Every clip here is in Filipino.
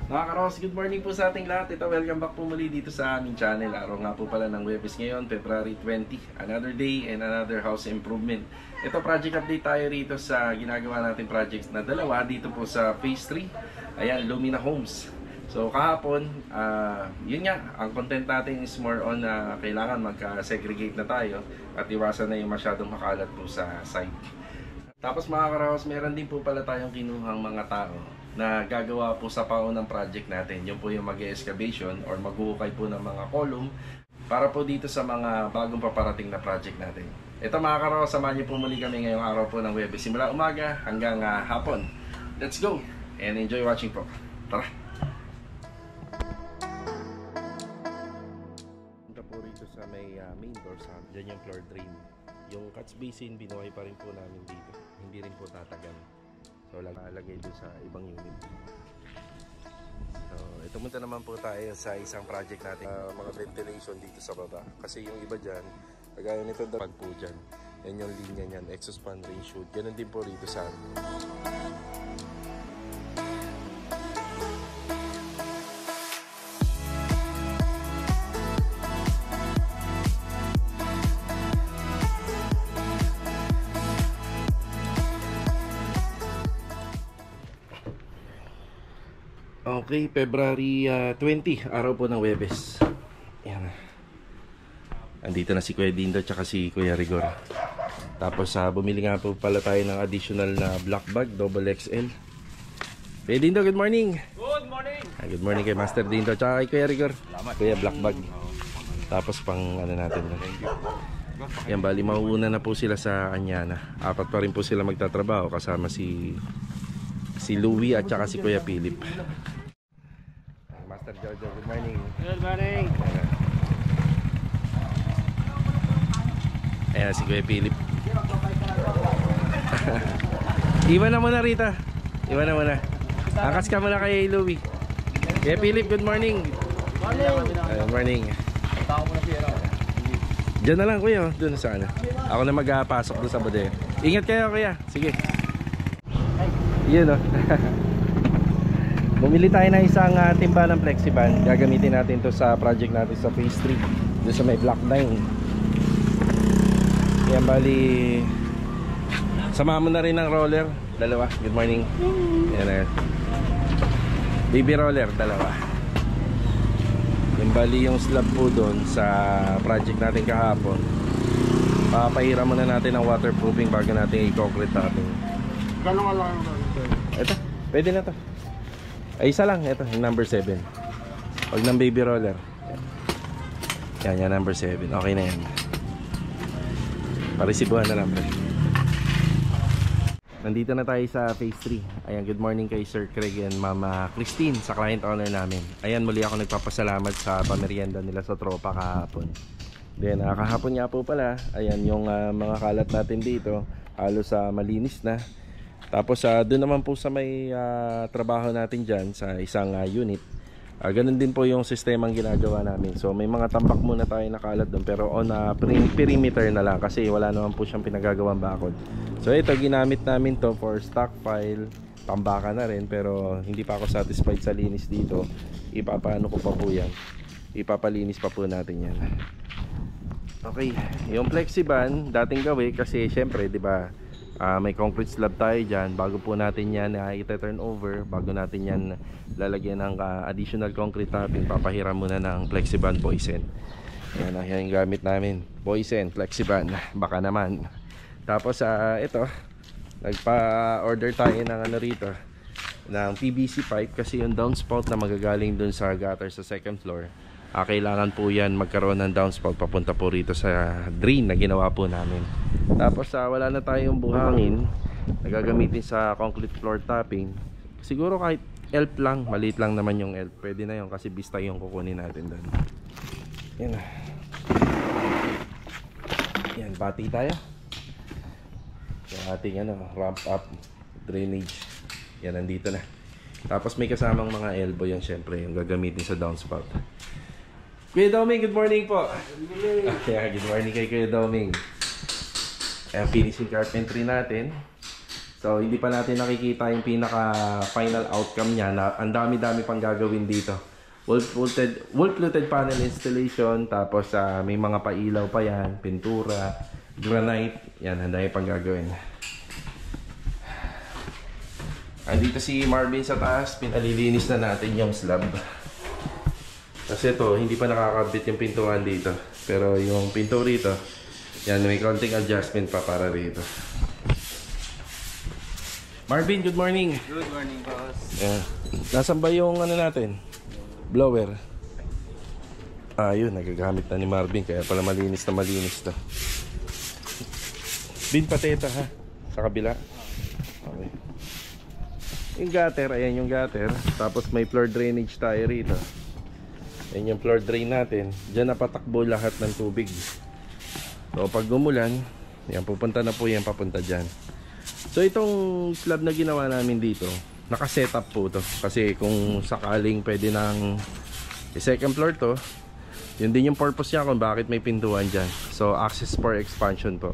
Mga Karos, good morning po sa ating lahat. Ito, welcome back po muli dito sa aming channel. Araw nga po pala ng Huwebes ngayon, February 20. Another day and another house improvement. Ito, project update tayo rito sa ginagawa natin projects na dalawa dito po sa Phase 3. Ayan, Lumina Homes. So kahapon, yun nga, ang content natin is more on kailangan magka-segregate na tayo at iwasan na yung masyadong makalat po sa site. Tapos mga Karos, meron din po pala tayong kinuhang mga tao na gagawa po sa paunang project natin. Yun po yung mag-excavation or maghuhukay po ng mga column para po dito sa mga bagong paparating na project natin. Ito mga Karos, samahan niyo po muli kami ngayong araw po ng Huwebes. Simula umaga hanggang hapon. Let's go and enjoy watching po. Tara! Punta po rito sa may main door sa dyan yung floor drain. Yung catch basin, binuhay pa rin po namin dito. Hindi rin po tatagal. So, lalagay doon sa ibang unit. So, ito muna naman po tayo sa isang project natin. Mga ventilation dito sa baba. Kasi yung iba dyan, kagaya nito pag po dyan. Yan yung linya nyan, exhaust fan ratio. Ganun din po rito sa amin. Okay, February 20, araw po ng Huwebes. Yan. Andito na si Kuya Dindo at si Kuya Rigor. Tapos bumili nga po pala tayo ng additional na black bag, double XL. Kuya Dindo, good morning! Good morning! Good morning kay Master Dindo at kay Kuya Rigor. Kuya, black bag. Tapos pang ano natin. Yan, bali mauuna na po sila sa Anyana. Apat pa rin po sila magtatrabaho kasama si Louie at saka si Kuya Philip. Master Jojo, good morning. Good morning! Ayan si Kuya Philip. Iwan na muna Rita. Iwan na muna. Angkas ka muna kay Louie. Kuya Philip, good morning. Good morning. Diyan na lang Kuya, doon sa ano. Ako na magpasok doon sa bodega. Ingat kayo Kuya. Sige. Yun o. Bumili tayo ng isang timba ng Flexiban. Gagamitin natin to sa project natin sa Phase 3. Doon sa may block 9. Yan, bali sama mo na rin ng roller. Dalawa, good morning. Yan, baby roller, dalawa. Yan, bali yung slab po doon sa project natin kahapon. Papahiram muna natin ng waterproofing bago natin i-concrete natin. Gano'n lang yung Ito, pwede na to. Ay, isa lang, ito, yung number 7. Huwag ng baby roller. Yan, number 7. Okay na yan. Parisibuhan na lang. Nandito na tayo sa Phase 3. Ayan, good morning kay Sir Craig and Mama Christine sa client owner namin. Ayan, muli ako nagpapasalamat sa pamerienda nila sa tropa kahapon. Then, kahapon nga po pala, ayan yung mga kalat natin dito. Halos malinis na. Tapos doon naman po sa may trabaho natin dyan sa isang unit, ganun din po yung sistemang ginagawa namin. So may mga tambak muna tayo nakalat doon, pero on perimeter na lang kasi wala naman po siyang pinagagawang bakod. So ito, ginamit namin to for stockpile, tambakan na rin, pero hindi pa ako satisfied sa linis dito. Ipapaano ko pa po yan, ipapalinis pa po natin yan. Okay, yung Flexiban dating gawin kasi syempre di ba, may concrete slab tayo dyan. Bago po natin yan i-turn over, bago natin yan lalagyan ng additional concrete topping, papahiram muna ng Flexiban Boysen. Ayan, yan yung gamit namin, Boysen, Flexiban, baka naman. Tapos ito, nagpa-order tayo ng ano rito, ng PVC pipe kasi yung downspout na magagaling dun sa gutter sa second floor, kailangan po yan magkaroon ng downspout papunta po rito sa drain na ginawa po namin. Tapos wala na tayong buhangin na gagamitin sa concrete floor topping. Siguro kahit elf lang, maliit lang naman yung elf, pwede na yun kasi bista yung kukunin natin doon. Yan na. Yan, bati tayo. Yung ating ramp up drainage. Yan, nandito na. Tapos may kasamang mga elbow yan, syempre yung gagamitin sa downspout. Kuya Doming, good morning po. Good morning kay Kuya Doming. Ayan, finishing carpentry natin. So hindi pa natin nakikita yung pinaka final outcome niya na ang dami-dami pang gagawin dito. Wall-fluted panel installation, tapos may mga pailaw pa yan, pintura, granite, yan, ang dami pang gagawin. Andito si Marvin sa taas, pinalilinis na natin yung slab. Kasi ito, hindi pa nakakabit yung pintuan dito. Pero yung pinto rito, yan, may konting adjustment pa para rito. Marvin, good morning. Good morning, boss. Yeah. Nasaan ba yung ano natin? Blower. Yun, nagagamit na ni Marvin, kaya pala malinis na malinis to. Bin pateta ha, sa kabila. Okay. Yung gutter, ayan yung gutter. Tapos may floor drainage tayo rito. Ayan yung floor drain natin. Diyan napatakbo lahat ng tubig. So pag umulan, yan, pupunta na po yan, papunta dyan. So itong slab na ginawa namin dito, naka-setup po to. Kasi kung sakaling pwede ng second floor to, yun din yung purpose niya kung bakit may pintuan dyan. So access for expansion po.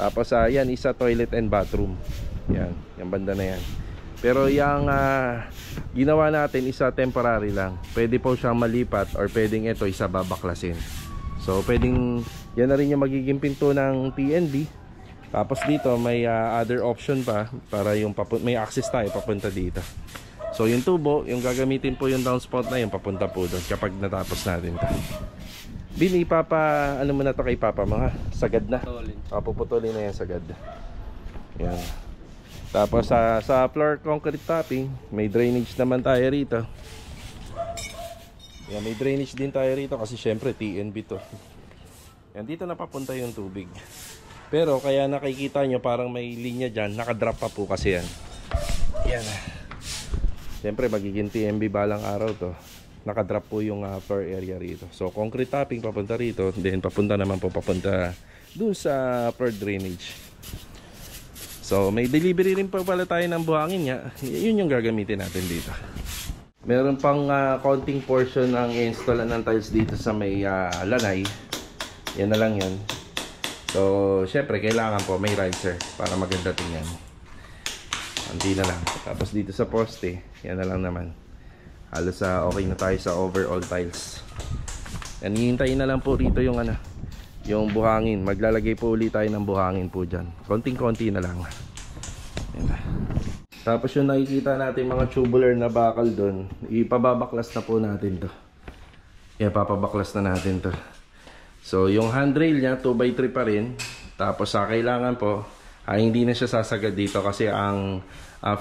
Tapos yan, isa toilet and bathroom. Yan, yung banda na yan. Pero yung ginawa natin, isa temporary lang. Pwede po siyang malipat or pwedeng ito isa babaklasin. So pwedeng yan na rin yung magiging pinto ng TNB. Tapos dito may other option pa para yung may access tayo papunta dito. So yung tubo, yung gagamitin po yung downspout na yung papunta po doon kapag natapos natin ito. Bini, ano mo na to kay Papa mga sagad na. Puputulin na yan sagad. Yan. Tapos sa floor concrete topping, may drainage naman tayo rito. Yan, may drainage din tayo rito kasi syempre TNB to. Yan, dito na papunta yung tubig. Pero kaya nakikita nyo parang may linya dyan, nakadrop pa po kasi yan. Yan. Siyempre magiging TMB balang araw to. Nakadrop po yung floor area rito. So concrete topping papunta rito, then papunta naman po papunta dun sa floor drainage. So may delivery rin pa pala tayo ng buhangin niya. Yun yung gagamitin natin dito. Meron pang konting portion ng install ng tiles dito sa may lanay. Yan na lang yan. So, syempre, kailangan po may riser para maganda tingnan. Anti na lang. Tapos dito sa poste, yan na lang naman. Halos okay na tayo sa overall tiles. Yan, hihintayin na lang po rito yung yung buhangin. Maglalagay po ulit tayo ng buhangin po dyan. Konting-konti na lang. Yan. Tapos yung nakikita natin mga tubular na bakal doon, ipababaklas na po natin to. Yan, papabaklas na natin to. So yung handrail niya 2x3 pa rin. Tapos kailangan po hindi na siya sasagad dito kasi ang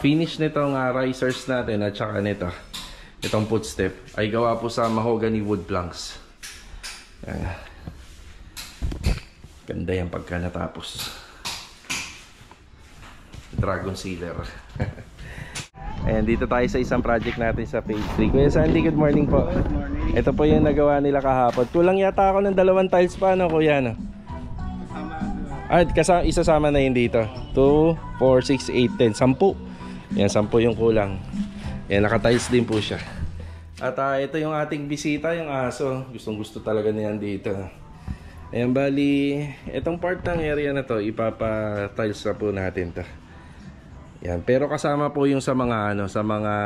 finish nitong risers natin at saka nito, itong footstep ay gawa po sa mahogany wood planks. Ganda yan pagka natapos. Dragon sealer. Ayan, dito tayo sa isang project natin sa phase 3. Kuya Sandy, good morning po. Good morning. Ito po yung nagawa nila kahapon. Kulang yata ako ng 2 tiles pa, no, kuya, no? Isasama na yun dito. 2, 4, 6, 8, 10. 10. Yan, 10 yung kulang. Yan, naka-tiles din po siya. At ito yung ating bisita, yung aso. Gustong gusto talaga niyan dito. Ayan, bali, itong part ng area na to, ipapa-tiles na po natin to. Yan, pero kasama po yung sa mga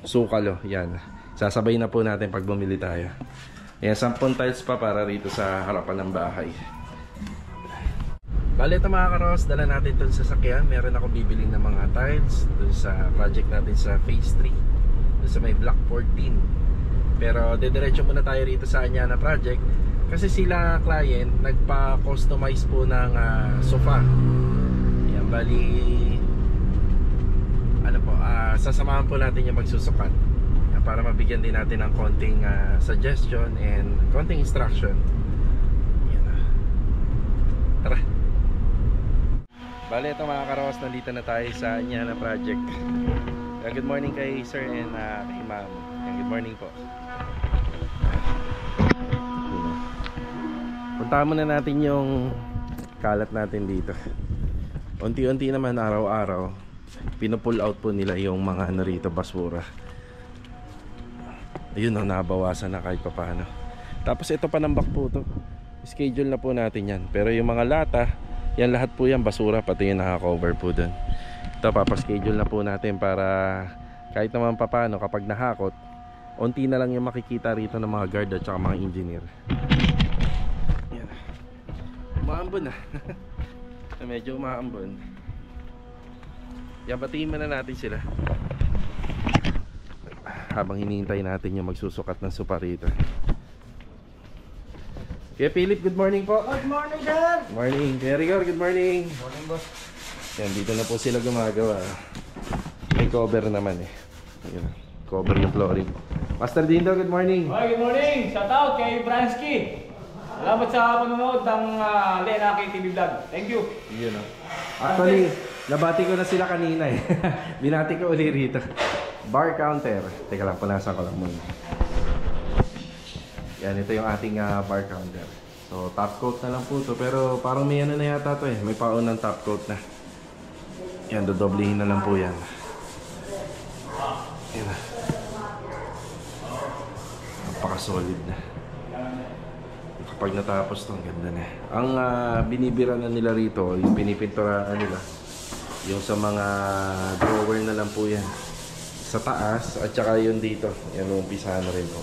sukalo. Yan. Sasabay na po natin pag bumili tayo. Yan, 10 tiles pa para rito sa harapan ng bahay. Bale ito mga karos, dala natin ito sa sasakyan. Meron ako bibiling ng mga tiles dun sa project natin sa phase 3. Dun sa may block 14. Pero dediretso muna tayo rito sa Anyana project. Kasi sila client nagpa-customize po ng sofa. Yan, bali sasamahan po natin yung magsusukat para mabigyan din natin ng konting suggestion and konting instruction. Yan. Tara. Bale ito mga karos, nandito na tayo sa Anyana project. Good morning kay sir and kay ma'am. Good morning po. Puntahan muna natin yung kalat natin dito. Unti-unti naman araw-araw pino-pull out po nila yung mga rito basura. Ayun na, nabawasan na kahit paano. Tapos ito panambak po to. Schedule na po natin yan. Pero yung mga lata, yan lahat po yan basura, pati yung naka-cover po dun. Ito, papaschedule na po natin para kahit naman papano kapag nahakot, unti na lang yung makikita rito ng mga guard at saka mga engineer. Yan. Umaambon na. Medyo umaambon. Yan, batiin muna natin sila habang hinihintay natin yung magsusukat ng sopa rito. Kuya Philip, good morning po. Good morning, sir. Good morning. Kuya Rigor, good morning. Morning, boss. Yan, dito na po sila gumagawa. May cover naman eh. Ayun, cover yung flooring. Master Dindo, good morning. Hi, good morning. Shout out kay Bransky. Salamat sa panonood ng Lenaki TV Vlog. Thank you. Yun o. Actually, nabati ko na sila kanina eh. Binati ko uli rito. Bar counter. Teka lang, punasan ko lang muna. Yan, ito yung ating bar counter. So, top coat na lang po to. Pero parang may ano na yata to eh. May paon ng top coat na. Yan, dodoblehin na lang po yan. Yan na. Napaka-solid na. Kapag natapos to, ang ganda na. Ang binibira na nila rito, yung pinipinturaan nila, yung sa mga drawer na lang po yan. Sa taas, at saka yun dito. Yan, umpisahan na rin po.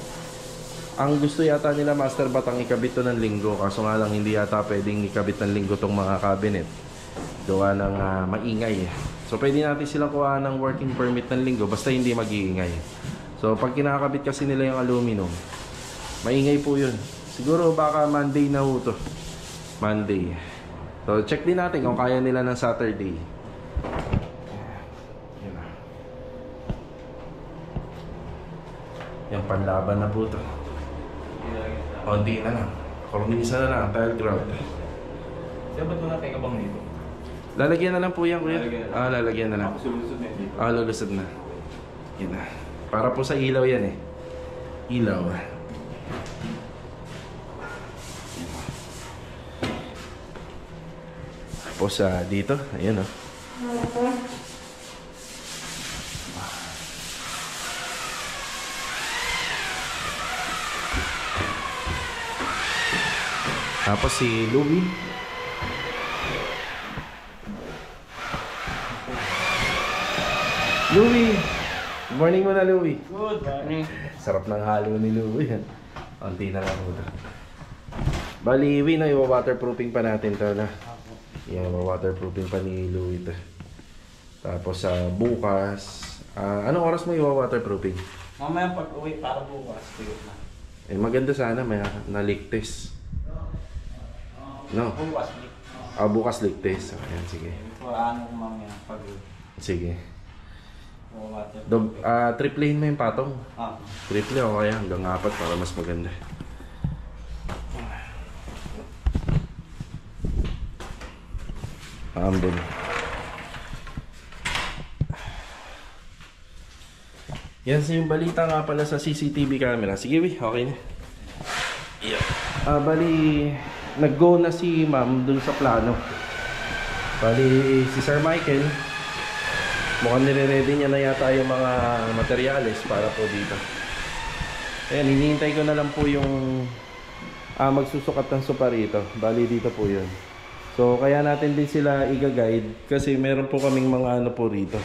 Ang gusto yata nila, Master Batang, ikabit to ng linggo. Kaso nga lang, hindi yata pwedeng ikabit ng linggo tong mga cabinet. Gawa ng maingay. So, pwede natin silang kuha ng working permit ng linggo, basta hindi mag-iingay. So, pag kinakabit kasi nila yung aluminum, maingay po yun. Siguro baka Monday na ho to. Monday. So, check din natin kung kaya nila ng Saturday. Yan na. Yan, panlaban na po to. Konti na lang. Kornisa na lang, tile grout. Sir, ba't mo natin kabang dito? Lalagyan na lang po yan, kuya. Lalagyan na lang. Lalagyan na lang. Sulusod na dito. Lulusod na. Yan na. Para po sa ilaw yan eh. Ilaw. Tapos dito, ayan oh. Tapos si Louie. Louie! Good morning muna, Louie. Good morning. Sarap ng halo ni Louie yan. Konti na lang ito. Bali, Iwi, no, i-waterproofing pa natin ito na. Yan, waterproofing pa ni Louie ito. Tapos bukas, anong oras mo i-waterproofing? Mamaya pag-uwi para bukas. Na. Eh, maganda sana may na-leak no? Bukas. Bukas leak test. Ayan, sige. Ano mamaya pag-uwi. Sige. Triple mo yung patong. Triple o kaya hanggang 4 para mas maganda. Ambon. Yan yung balita nga pala sa CCTV camera. Sige, okay na. Yeah. Bali, nag-go na si ma'am dun sa plano. Bali, si Sir Michael, mukhang nire-ready niya na yata yung mga materyales para po dito. Ayan, hinihintay ko na lang po yung magsusukat ng sopa rito. Bali, dito po yun. So, kaya natin din sila i-guide kasi meron po kaming mga ano po rito,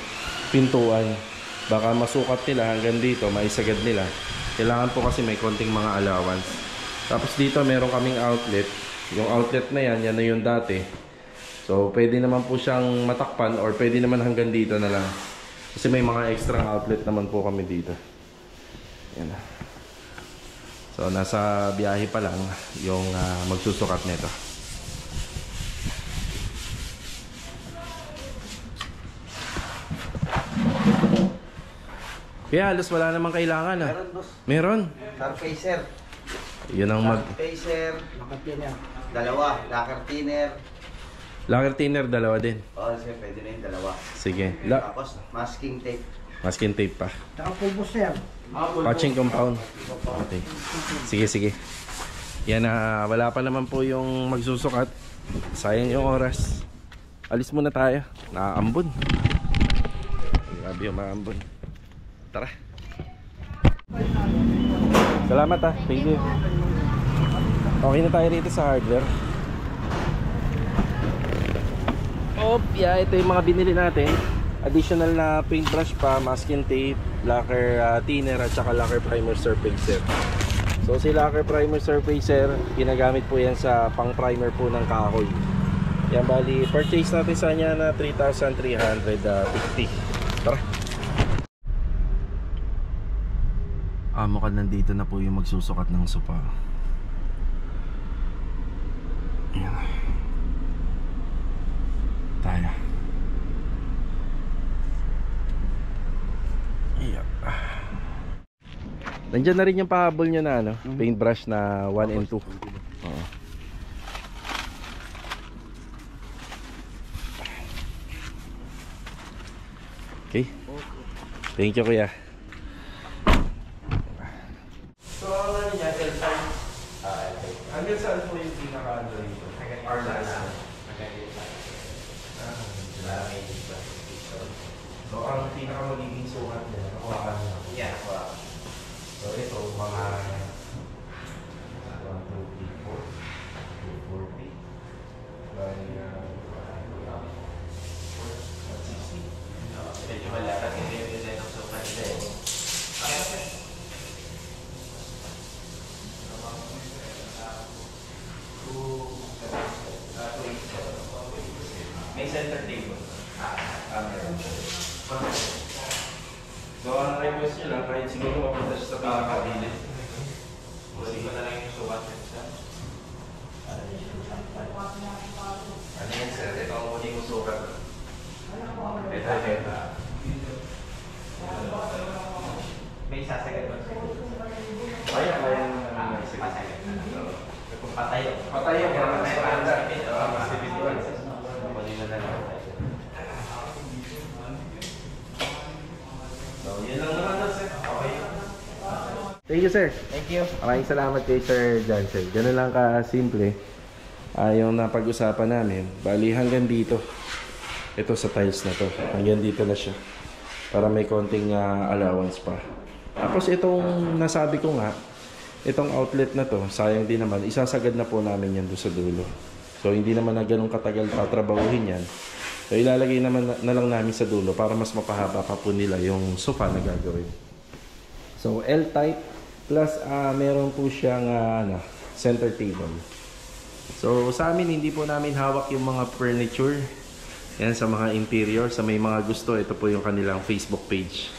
pintuan. Baka masukat nila hanggang dito, maisagad nila. Kailangan po kasi may konting mga allowance. Tapos dito meron kaming outlet. Yung outlet na yan, yan na yung dati. So, pwede naman po siyang matakpan or pwede naman hanggang dito na lang. Kasi may mga extra outlet naman po kami dito. Yan na. So, nasa biyahe pa lang yung magsusukat nito. Kaya halos wala namang kailangan Meron, boss. Meron? Surfacer. Yun ang Surfacer. Dalawa. Lacquer thinner. Lacquer thinner, dalawa din. Oo, sige, pwede na yung dalawa. Sige. Tapos, masking tape. Masking tape pa. Tsaka pulbos sir. Patching compound. Okay. Sige, sige. Yan na, wala pa naman po yung magsusukat. Sayang yung oras. Alis muna tayo. Naaambon. Grabe yung maambon. Tara. Salamat thank you. Okay na tayo rito sa hardware. Ito yung mga binili natin. additional na paintbrush pa, masking tape, lacquer thinner at saka lacquer primer surfacer. So si lacquer primer surfacer, ginagamit po yan sa pang primer po ng kahoy. Yan, bali purchase natin sa kanya na 3,350. Tara. Mukhang nandito na po yung magsusukat ng sopa. Yan. Tayo. Yeah. Nandiyan na rin yung pahabol nyo na ano, paintbrush na 1 and 2. Oo. Okay. Thank you, kuya. So, ano niya, L5? Hanggang saan po yung pinaka-ano rito? So, ang pinaka-magiging sukat niya, nakuha niya. Yeah, wow. So, ito, mga 240. Bali, 160. Medyo wala kasi hindi rin ang sukat nila eh. Okay. May center table. So, ang request nyo lang, kahit siguro mapunta siya sa pinaka-bilid. Hindi ko na lang yung sukat niya. Ano yan, sir? Ito ang muli kong sukat. Ito. May sasagad ba? Kaya naman may Pasagad na. Kung patayo. Patayo, para mas maganda. Mas tipid. Kunin mo na lang. So, yun lang naman, sir. Okay. Thank you, sir. Thank you. Maraming salamat kay Sir Johnson. Ganun lang ka-simple yung napag-usapan namin. Bali hanggang dito. Ito sa tiles na to. Hanggang dito na siya. Para may konting allowance pa. Tapos itong nasabi ko nga, itong outlet na to, sayang din naman, isasagad na po namin yan doon sa dulo. So hindi naman na ganun katagal tatrabahuhin yan. So ilalagay naman na lang namin sa dulo para mas mapahaba pa po nila yung sofa na gagawin. So L-type plus meron po siyang center table. So sa amin hindi po namin hawak yung mga furniture. Yan sa mga interior, sa may mga gusto, ito po yung kanilang Facebook page.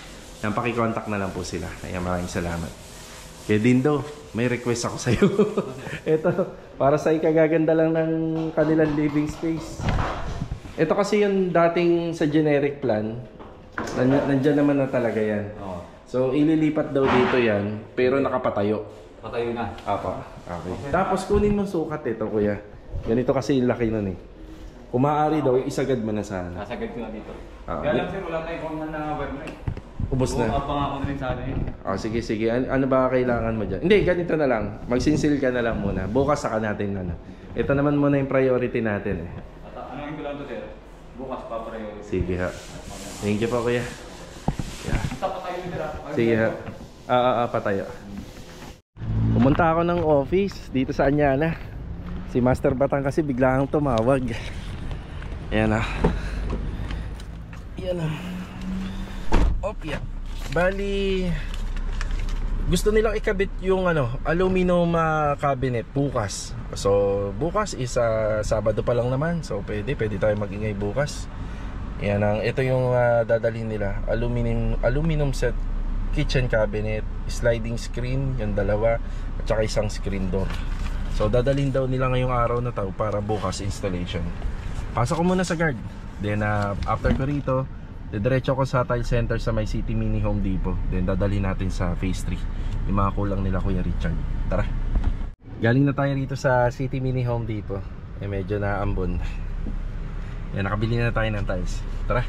Yan, paki-contact na lang po sila. Ayan, maraming salamat. Kaya Dindo, may request ako sa'yo. Ito, para sa ikagaganda lang ng kanilang living space. Ito kasi yung dating sa generic plan, nandyan naman na talaga yan. Oo. So, ililipat daw dito yan, pero nakapatayo. Patayo na. Apa, okay. Tapos kunin mo sukat ito, kuya. Ganito kasi yung laki nun eh. Kung maaari daw, isagad mo na sana. Nasagad ko na dito. Ah, Kaya lang sir, wala tayong kung na web na eh. Ubus na. Bumapang ako na rin sana eh. Sige, sige. Ano ba kailangan mo dyan? Hindi, ganito na lang. Magsinsil ka na lang muna. Bukas saka natin ano. Ito naman muna yung priority natin eh. At ano yung ko lang to sir? Bukas pa priority. Sige ha. Thank you po, kuya. Yeah. Basta patayo nyo sir ha. Sige ha. Patayo. Pumunta ako ng office dito sa Anyana. Si Master Batang kasi biglang tumawag. Ayan na. Ayan na. Opya. Bali, gusto nilang ikabit yung aluminum cabinet bukas. So, bukas is Sabado pa lang naman. So, pwede tayo magingay bukas. Ayan ito yung dadalhin nila. Aluminum set kitchen cabinet, sliding screen, yung dalawa, at saka isang screen door. So, dadalhin daw nila ngayong araw na to para bukas installation. Pasok ko muna sa guard. Then after ko rito, diretso ko sa tile center sa may City Mini Home Depot. Then dadalhin natin sa phase 3 yung mga kulang nila Kuya Richard. Tara. Galing na tayo rito sa City Mini Home Depot. Medyo naambon. Yan, nakabili na tayo ng tiles. Tara.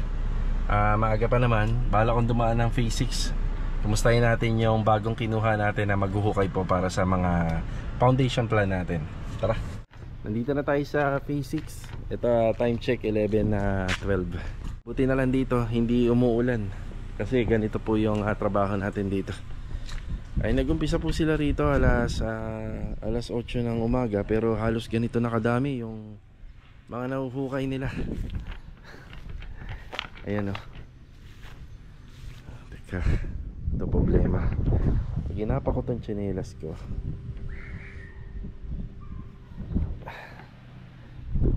Maaga pa naman. Bala kong dumaan ng phase 6. Kumustahin natin yung bagong kinuha natin na maghuhukay po para sa mga foundation plan natin. Tara. Nandito na tayo sa phase 6. Ito time check 11:12. Buti na lang dito hindi umuulan. Kasi ganito po yung trabaho natin dito. Ay nagumpisa po sila rito alas 8 ng umaga. Pero halos ganito na kadami yung mga nahuhukay nila. Ayan o. Teka, ito problema. Ginapa ko tong tsinelas ko.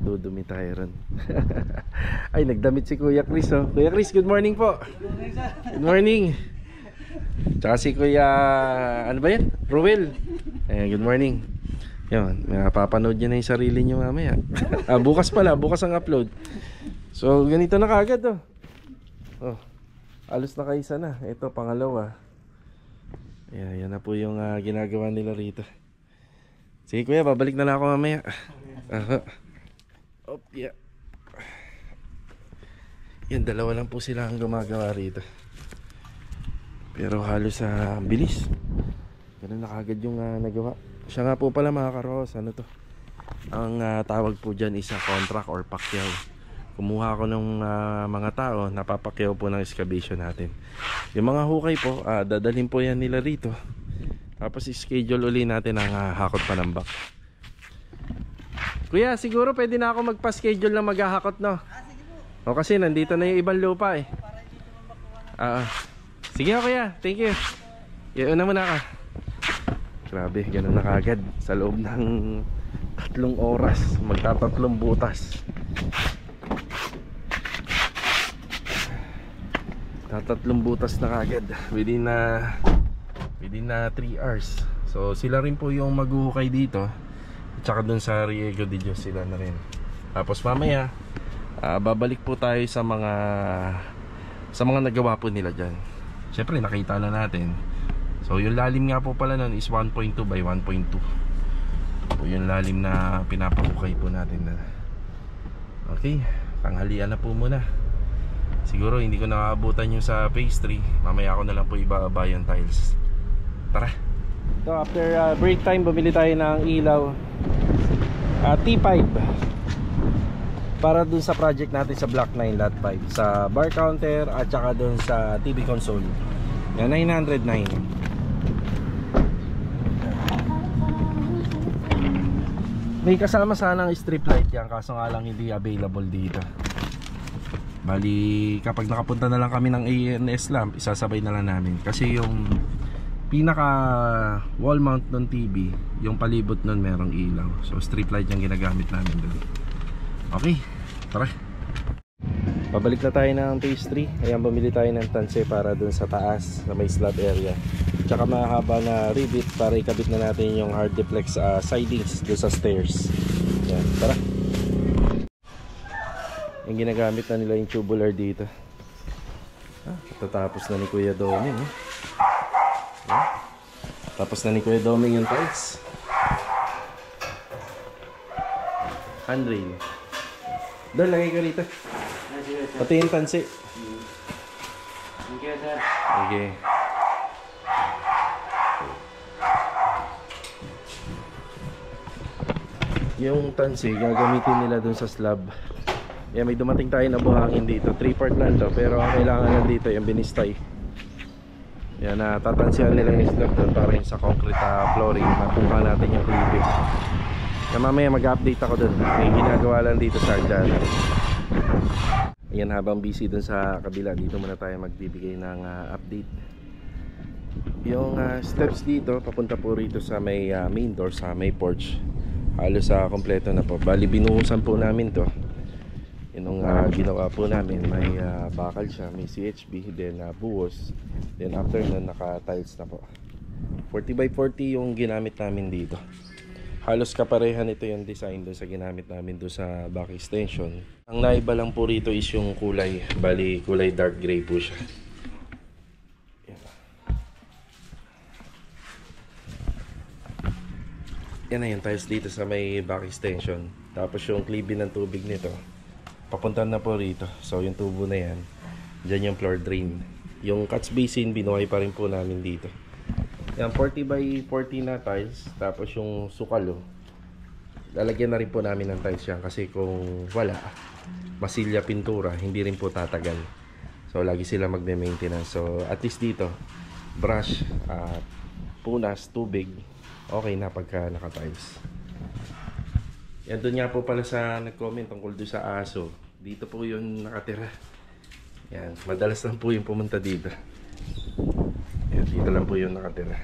Dudumi tayo ron. Ay, nagdamit si Kuya Chris, oh. Kuya Chris, good morning po. Good morning. Tsaka si Kuya, ano ba yan? Ruel. Ayan, good morning. Yun, mapapanood nyo na yung sarili nyo mamaya. Bukas pala, bukas ang upload. So, ganito na kagad, oh. Oh, alos na kaisa na. Ito, pangalawa. Ayan, yan na po yung ginagawa nila rito. Sige Kuya, babalik na lang ako mamaya. Oh, yeah. Yan, dalawa lang po sila ang gumagawa rito. Pero halos bilis. Ganun na kagad yung nagawa. Siya nga po pala mga karos, ano to? Ang tawag po dyan is contract or pakyaw. Kumuha ko ng mga tao, napapakyaw po ng excavation natin. Yung mga hukay po, dadalhin po yan nila rito. Tapos schedule uli natin ang hakot panambak. Kuya, siguro pwede na ako magpa-schedule na maghahakot, no? Sige po. O kasi nandito na yung ibang lupa eh. Sige Kuya, thank you. Iuna muna ka. Grabe, ganun na kagad. Sa loob ng 3 oras, magtatatlong butas. Tatatlong butas na kagad within 3 hours. So sila rin po yung maghuhukay dito. At saka dun sa Riego de Dios sila na rin. Tapos mamaya babalik po tayo sa mga nagawa po nila dyan. Siyempre nakita na natin. So yung lalim nga po pala nun is 1.2 by 1.2. Po yung lalim na pinapahukay po natin na. Okay, tanghalian na po muna. Siguro hindi ko nakaabutan yung sa phase 3. Mamaya ako na lang po ibaba yung tiles. Tara. So after break time, bumili tayo ng ilaw T5 para dun sa project natin sa Block 9 Lot 5, sa bar counter at saka dun sa TV console. Yan, 909. May kasama sanang strip light yan, kaso nga lang hindi available dito. Bali kapag nakapunta na lang kami ng ANS lamp, isasabay na lang namin. Kasi yung pinaka wall mount ng TV, yung palibot nun merong ilaw. So strip light yung ginagamit namin doon. Okay, tara. Pabalik na tayo ng phase 3. Ayan, bumili tayo ng tanse para dun sa taas na may slab area. Tsaka mahaba na rivet para ikabit na natin yung hard duplex sidings dun sa stairs. Ayan, tara. Yung ginagamit na nila yung tubular dito. Tatapos na ni Kuya Doming. Tapos na ni Kuya Doming yung tiles. Handrail. Doon, lagay ka rito. Pati yung tansi. Okay, sir. Okay. Yung tansi, gagamitin nila dun sa slab. Yan, may dumating tayo na buhangin dito. 3-part lang to, pero ang kailangan lang dito yung binistay. Yan, tatansihan nila yung slab doon para yung sa concrete flooring. Makuha natin yung clipping. Yan, mamaya mag-update ako doon. May ginagawa lang dito sa Arjana. Yan, habang busy doon sa kabila, dito muna tayo magbibigay ng update. Yung steps dito, papunta po rito sa may main door, sa may porch. Halos kompleto na po. Bali, binuhusan po namin to. Yung ginawa po namin, may bakal siya, may CHB, then buhos. Then after nun, naka-tiles na po. 40 by 40 yung ginamit namin dito. Halos kaparehan ito yung design doon sa ginamit namin doon sa back extension. Ang naiba lang po rito is yung kulay. Bali, kulay dark gray po siya. Yan na yung tiles dito sa may back extension. Tapos yung clipping ng tubig nito, papunta na po rito. So yung tubo na yan, dyan yung floor drain. Yung catch basin, binuhay pa rin po namin dito. Yan, 40 by 40 na tiles. Tapos yung sukalo, lalagyan na rin po namin ng tiles yan. Kasi kung wala, masilya pintura, hindi rin po tatagal. So lagi sila magme-maintenance. So at least dito, brush, punas, tubig, okay na pagka naka-tiles. Yan, doon nga po pala sa nag-comment tungkol doon sa aso. Dito po yung nakatira. Yan, madalas lang po yung pumunta dito. Ayan, dito lang po yung nakatira.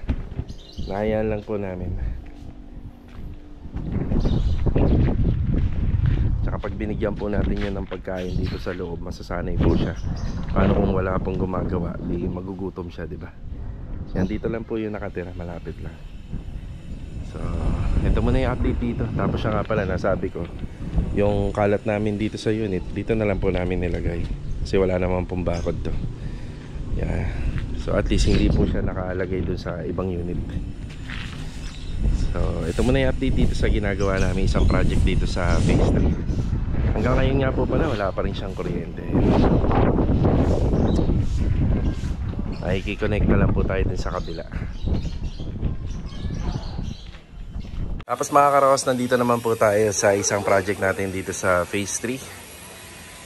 Nahayaan lang po namin. Tsaka pag binigyan po natin yun ng pagkain dito sa loob, masasanay po siya. Paano kung wala pong gumagawa, di magugutom siya, di ba? Yan, dito lang po yung nakatira, malapit lang. So, ito muna yung update dito. Tapos siya nga pala, nasabi ko, yung kalat namin dito sa unit, dito na lang po namin nilagay. Kasi wala naman pong bakod to. Yeah. So, at least hindi po siya nakalagay dun sa ibang unit. So, ito muna yung update dito sa ginagawa namin, isang project dito sa phase 3. Hanggang ngayon nga po pala, wala pa rin siyang kuryente. Ay, i-connect na lang po tayo din sa kabila. Tapos mga karaos, nandito naman po tayo sa isang project natin dito sa phase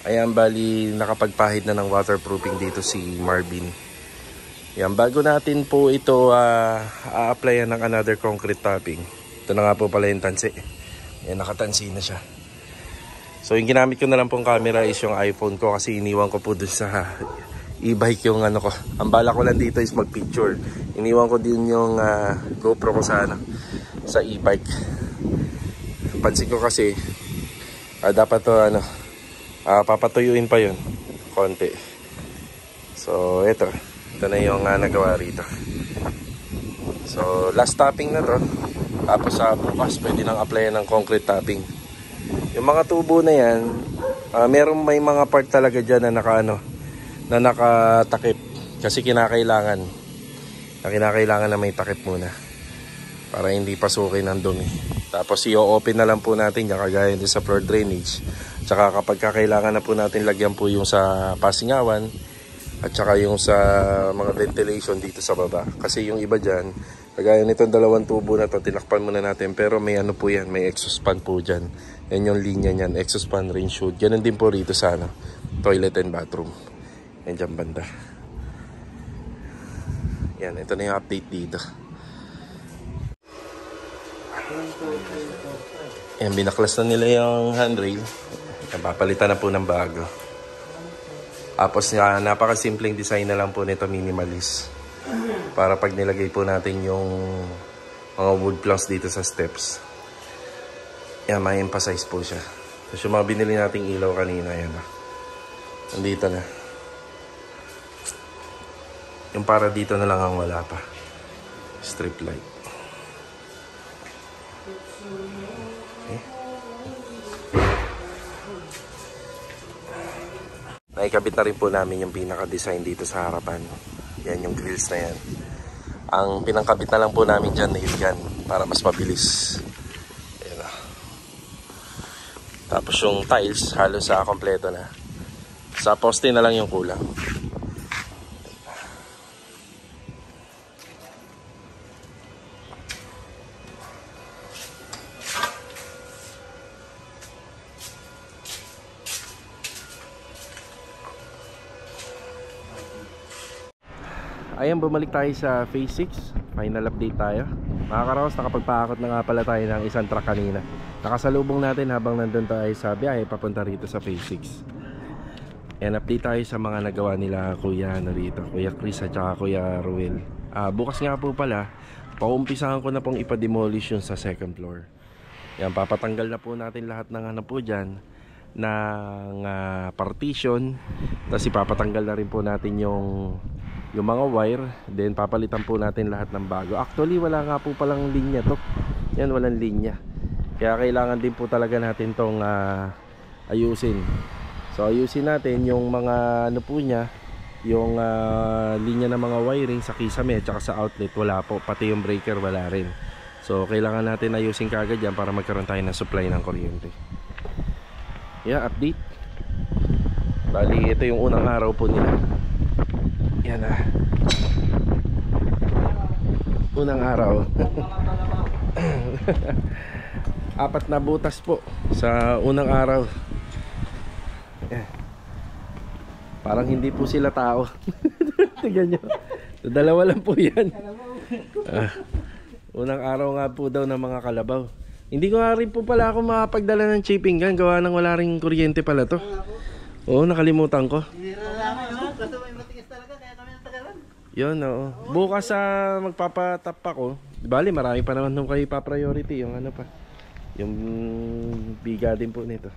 3. Ayan, bali nakapagpahid na ng waterproofing dito si Marvin. Yan, bago natin po ito a-applyan ng another concrete topping. Ito na nga po pala yung tansi. Yan, nakatansi na siya. So yung ginamit ko na lang pong camera is yung iPhone ko kasi iniwan ko po dun sa e-bike yung ano ko. Ang bala ko lang dito is mag-picture. Iniwan ko din yung GoPro ko sa e-bike. Pansin ko kasi dapat to papatuyuin pa yun konti. So ito na yung nagawa rito. So last topping na to. Tapos bukas pwede nang applyan ng concrete topping. Yung mga tubo na yan, may mga part talaga dyan na nakatakip. Kasi kinakailangan na may takip muna para hindi pasukin ng dumi. Tapos i-open na lang po natin yan kagaya din sa floor drainage. Tsaka kapag kailangan na po natin lagyan po yung sa pasingawan at tsaka yung sa mga ventilation dito sa baba. Kasi yung iba dyan, kagaya nitong dalawang tubo na to, tinakpan muna natin. Pero may ano po yan, may exhaust fan po dyan. Yan yung linya nyan, exhaust fan, range hood. Ganun din po rito sa toilet and bathroom. Yan dyan banda. Yan, ito na yung update dito. Yan, binaklas na nila yung handrail. Papalitan na po ng bago. Tapos napakasimpleng design na lang po nito, minimalist. Para pag nilagay po natin yung mga wood planks dito sa steps, yan, may emphasize po siya. So yung mga binili nating ilaw kanina, yan nandito na. Yung para dito na lang ang wala pa, strip light. Okay. Naikabit na rin po namin yung pinaka-design dito sa harapan. Yan yung grills na yan. Ang pinangkabit na lang po namin dyan na yan para mas mabilis. Ayan na. Tapos yung tiles halos kompleto na. Sa poste na lang yung kulang. Ayan, bumalik tayo sa phase 6. Final update tayo. Mga karaos, nakapagpaakot na nga pala tayo ng isang truck kanina. Nakasalubong natin habang nandun tayo sa biyahe papunta rito sa phase 6. Ayan, update tayo sa mga nagawa nila Kuya rito, Kuya Chris at saka Kuya Ruel. Bukas nga po pala, paumpisahan ko na pong ipa-demolish yung sa second floor. Ayan, papatanggal na po natin lahat ng po dyan ng partition. Tapos ipapatanggal na rin po natin yung mga wire. Then papalitan po natin lahat ng bago. Actually wala nga po palang linya to. Yan, walang linya. Kaya kailangan din po talaga natin tong ayusin. So ayusin natin yung mga po niya, yung linya ng mga wiring sa kisame at saka sa outlet wala po. Pati yung breaker wala rin. So kailangan natin ayusin kaagad yan para magkaroon tayo ng supply ng kuryente. Yeah, update. Bali ito yung unang araw po nila. Yan unang araw. 4 na butas po sa unang araw. Parang hindi po sila tao. Tingnan nyo, dalawa lang po yan. Unang araw nga po daw ng mga kalabaw. Hindi ko nga rin po pala ako makapagdala ng chipping gun. Gawa ng wala rin kuryente pala to. Oo, nakalimutan ko. Yun, oo. Bukas sa magpapatap ako. Bali, marami pa naman nung kayo pa-priority. Yung ano pa. Yung biga din po nito.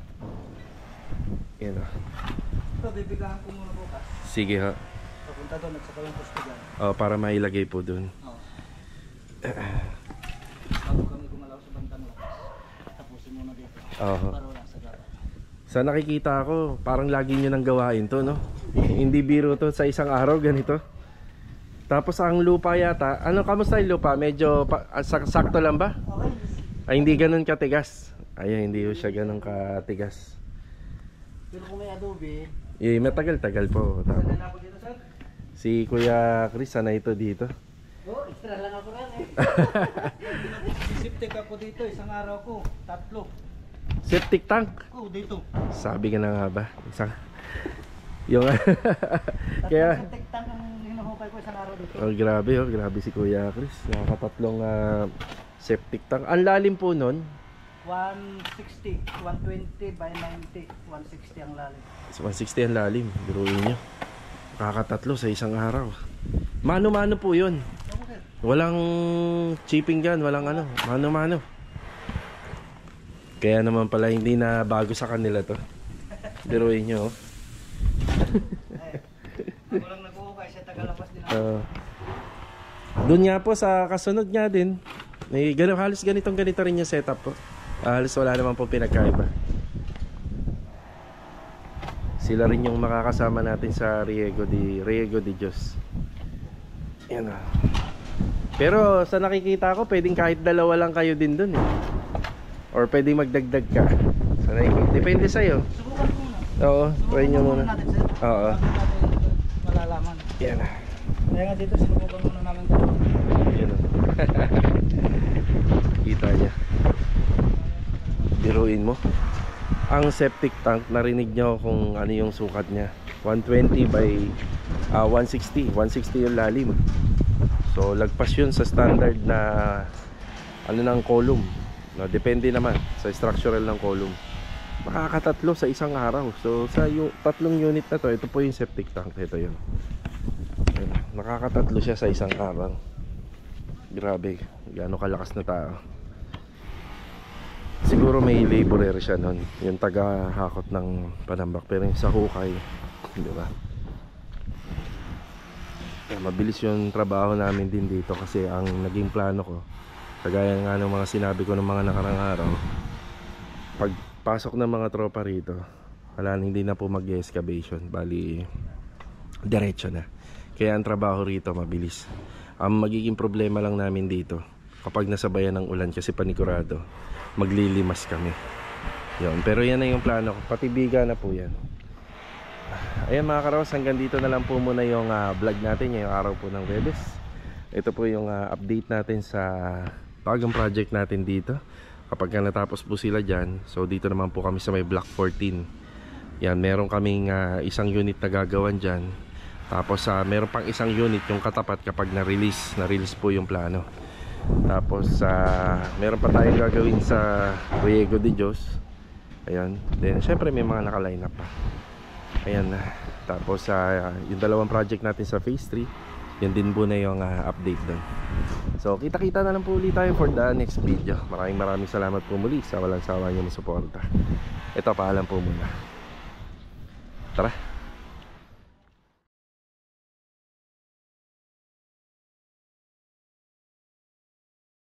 Yan o. Ito, bibigahan ko muna bukas. Sige ha. Papunta doon at saka yung pustigan. Para mailagay po dun. Oo. Bago kami gumalaw sa bandang lakas. Tapusin muna dito. Oo. Para wala sa gaba. Sa nakikita ko, parang lagi nyo nang gawain to, no? Hindi biro to sa isang araw, ganito. Tapos ang lupa yata, ano, kamusta yung lupa? Medyo sakto lang ba? Okay. Ay, hindi ganun katigas. Ay, hindi siya ganun katigas. Pero kung may adobe, Matagal-tagal po. sanay na ako dito, sir. Si Kuya Chris, sana ito dito. Oo, extra lang ako rin eh. Sisiptik ako dito, isang araw ko, 3. Septic tank. Oo, dito. Sabi ka na nga ba? Yung kaya Siptik tank ang hinuhukay ko isang araw dito. grabe si Kuya Chris. Nakakatatlong septic tank. Ang lalim po nun. 160, 120 by 90, 160 ang lalim. 160 ang lalim. Biruin nyo. Nakakatatlo sa isang araw. Mano-mano po yun. Ako, sir. Walang chipping gun, walang ano. Mano-mano. Kaya naman pala hindi na bago sa kanila to. Biruin nyo. Ako lang nag-uukay, siya tagalapas din ako. Doon nga po sa kasunod nga din. Halos ganito rin yung setup po. Halos wala naman po pinagkaiba. Sila rin yung makakasama natin sa Riego de Dios. Yan o. Pero sa nakikita ko, pwedeng kahit dalawa lang kayo din dun eh. Or pwedeng magdagdag ka. Depende sa'yo. Subukan ko muna. Oo, try nyo muna. Natin, sir. Oo. Bago natin malalaman. Yan o. Kaya nga dito, sinubukan muna namin ito. Yan o. Kita niya. Biruin mo. Ang septic tank, narinig nyo kung ano yung sukat niya. 120 by 160. 160 yung lalim. So lagpas yun sa standard na ano ng column. No, depende naman sa structural ng column. Makakatatlo sa isang araw. So sa yung tatlong unit na to, ito po yung septic tank. Ito yun. Ayan, nakakatatlo siya sa isang araw. Grabe, gaano kalakas na tao. Siguro may laborer siya nun, yung taga-hakot ng panambak. Pero yung sa hukay, di ba? Mabilis yung trabaho namin din dito kasi ang naging plano ko, kagaya nga ng mga sinabi ko ng mga nakarang araw, pagpasok ng mga tropa rito, wala, hindi na po mag-excavation, bali diretso na. Kaya ang trabaho rito mabilis. Ang magiging problema lang namin dito, kapag nasabayan ng ulan kasi panigurado, maglilimas kami. Yun. Pero yan na yung plano ko, pati biga na po yan. Ayan mga karaos, hanggang dito na lang po muna yung vlog natin ngayong araw po ng Webes. Ito po yung update natin sa bagong project natin dito. Kapag natapos po sila dyan, so dito naman po kami sa may Block 14. Yan, meron kaming isang unit na gagawan dyan. Tapos meron pang isang unit yung katapat kapag na-release po yung plano. Tapos meron pa tayong gagawin sa Riego de Dios. Ayan. Then syempre may mga naka-line up pa. Ayan na. Tapos yung dalawang project natin sa phase 3, yan din po na yung update doon. So kita-kita na lang po ulit tayo for the next video. Maraming salamat po muli sa walang sawa nyo suporta. Ito, paalam po muna. Tara.